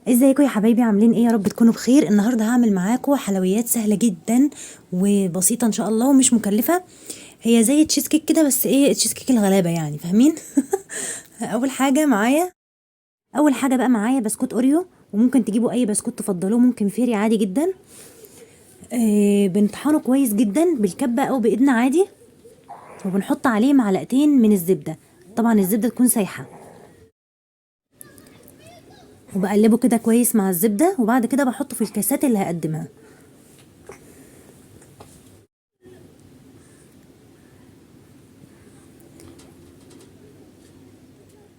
ازيكم يا حبايبي؟ عاملين ايه؟ يا رب تكونوا بخير. النهارده هعمل معاكم حلويات سهله جدا وبسيطه ان شاء الله ومش مكلفه. هي زي تشيز كيك كده، بس ايه، تشيز كيك الغلابه يعني، فاهمين؟ اول حاجه معايا اول حاجه بقى معايا بسكوت اوريو، وممكن تجيبوا اي بسكوت تفضلوه، ممكن فيري عادي جدا. بنطحنه كويس جدا بالكبه او بايدنا عادي، وبنحط عليه معلقتين من الزبده. طبعا الزبده تكون سايحه، وبقلبه كده كويس مع الزبده، وبعد كده بحطه في الكاسات اللي هقدمها.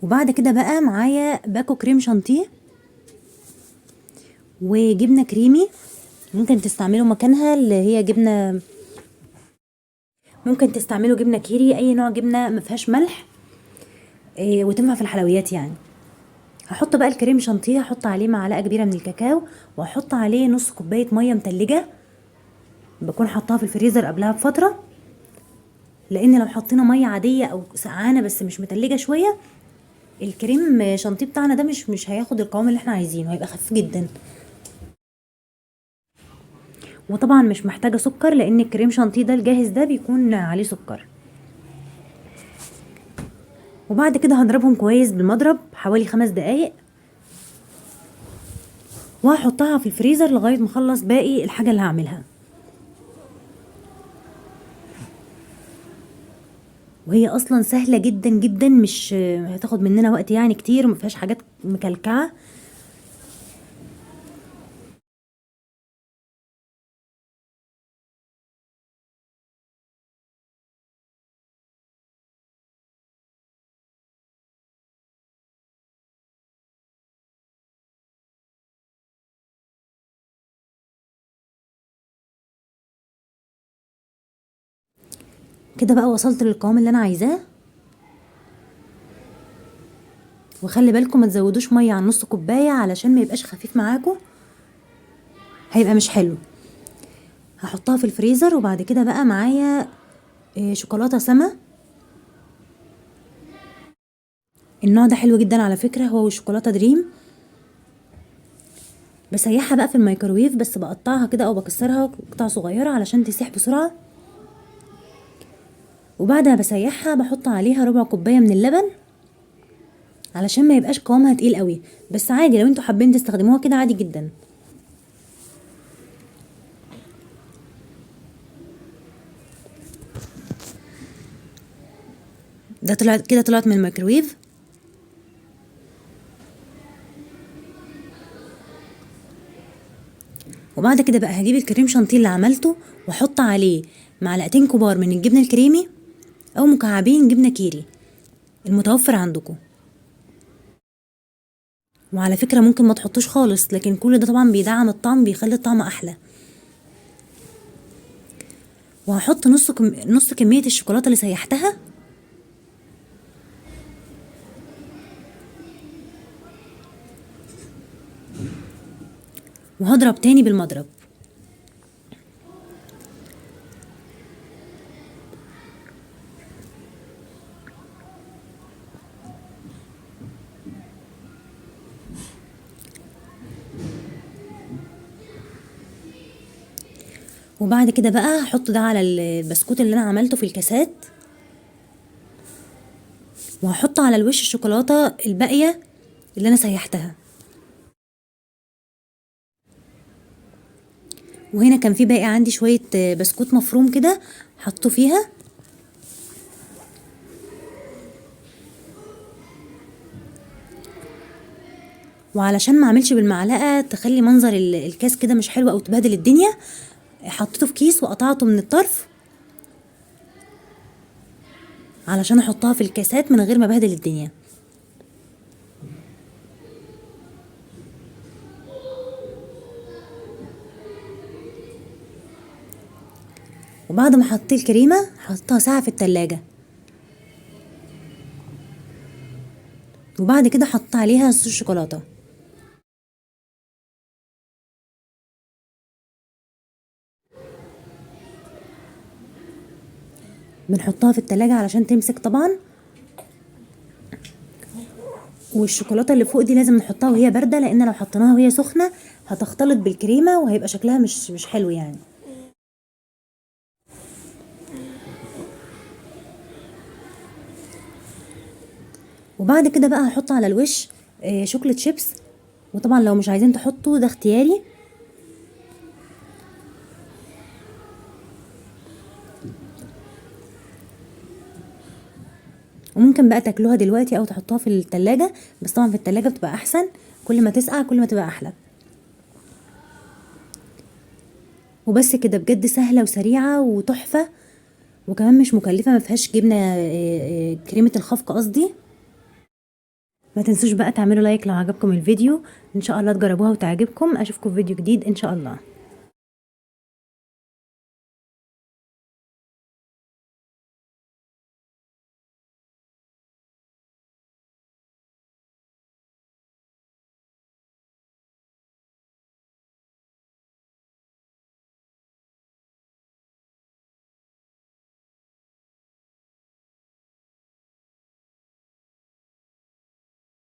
وبعد كده بقى معايا باكو كريم شانتيه وجبنه كريمي. ممكن تستعملوا مكانها اللي هي جبنه، ممكن تستعملوا جبنه كيري، اي نوع جبنه ما فيهاش ملح. وتنفع في الحلويات يعني. هحط بقى الكريم شانتيه، هحط عليه معلقه كبيره من الكاكاو، وهحط عليه نص كوبايه ميه متلجه، بكون حطاها في الفريزر قبلها بفتره. لان لو حطينا ميه عاديه او سقعانه بس مش متلجه شويه، الكريم شانتيه بتاعنا ده مش هياخد القوام اللي احنا عايزينه، هيبقى خفيف جدا. وطبعا مش محتاجه سكر، لان الكريم شانتيه ده الجاهز ده بيكون عليه سكر. وبعد كده هضربهم كويس بالمضرب حوالي 5 دقايق، وهحطها في الفريزر لغايه ما اخلص باقي الحاجه اللي هعملها. وهي اصلا سهله جدا جدا، مش هتاخد مننا وقت يعني كتير، وما فيهاش حاجات مكلكعه. كده بقى وصلت للقوام اللي انا عايزاه. وخلي بالكم ما تزودوش ميه عن نص كوبايه، علشان ما يبقاش خفيف معاكم، هيبقى مش حلو. هحطها في الفريزر. وبعد كده بقى معايا شوكولاته سما. النوع ده حلو جدا على فكره، هو والشوكولاته دريم. بسيحها بقى في الميكروويف، بس بقطعها كده او بكسرها قطع صغيره علشان تسيح بسرعه. وبعد ما بسيحها بحط عليها ربع كوبايه من اللبن، علشان ما يبقاش قوامها تقيل قوي. بس عادي لو انتوا حابين تستخدموها كده عادي جدا. ده طلعت كده، طلعت من الميكروويف. وبعد كده بقى هجيب الكريم شانتيه اللي عملته، واحط عليه معلقتين كبار من الجبنه الكريمي، او مكعبين جبنه كيري المتوفر عندكم. وعلى فكره ممكن ما تحطوش خالص، لكن كل ده طبعا بيدعم الطعم، بيخلي الطعم احلى. وهحط نص كميه الشوكولاته اللي سيحتها. وهضرب تاني بالمضرب. وبعد كده بقى هحط ده على البسكوت اللي انا عملته في الكاسات، وهحط على الوش الشوكولاته الباقيه اللي انا سيحتها. وهنا كان في باقي عندي شويه بسكوت مفروم كده، حطه فيها. وعلشان ما اعملش بالمعلقه تخلي منظر الكاس كده مش حلو او تبهدل الدنيا، حطيته في كيس وقطعته من الطرف، علشان احطها في الكاسات من غير ما بهدل الدنيا. وبعد ما حطيت الكريمه حطيتها ساعه في التلاجة. وبعد كده حطيت عليها صوص الشوكولاته. بنحطها في التلاجة علشان تمسك طبعا. والشوكولاته اللي فوق دي لازم نحطها وهي بارده، لان لو حطيناها وهي سخنه هتختلط بالكريمه وهيبقى شكلها مش حلو يعني. وبعد كده بقى هحط على الوش شوكليت شيبس، وطبعا لو مش عايزين تحطوا ده اختياري. وممكن بقى تاكلوها دلوقتي او تحطوها في التلاجة، بس طبعا في التلاجة بتبقى احسن، كل ما تسقع كل ما تبقى احلى. وبس كده، بجد سهلة وسريعة وتحفة، وكمان مش مكلفة، ما فيهاش جبنة كريمة الخفق قصدي. ما تنسوش بقى تعملوا لايك لو عجبكم الفيديو، ان شاء الله تجربوها وتعجبكم. اشوفكم في فيديو جديد ان شاء الله.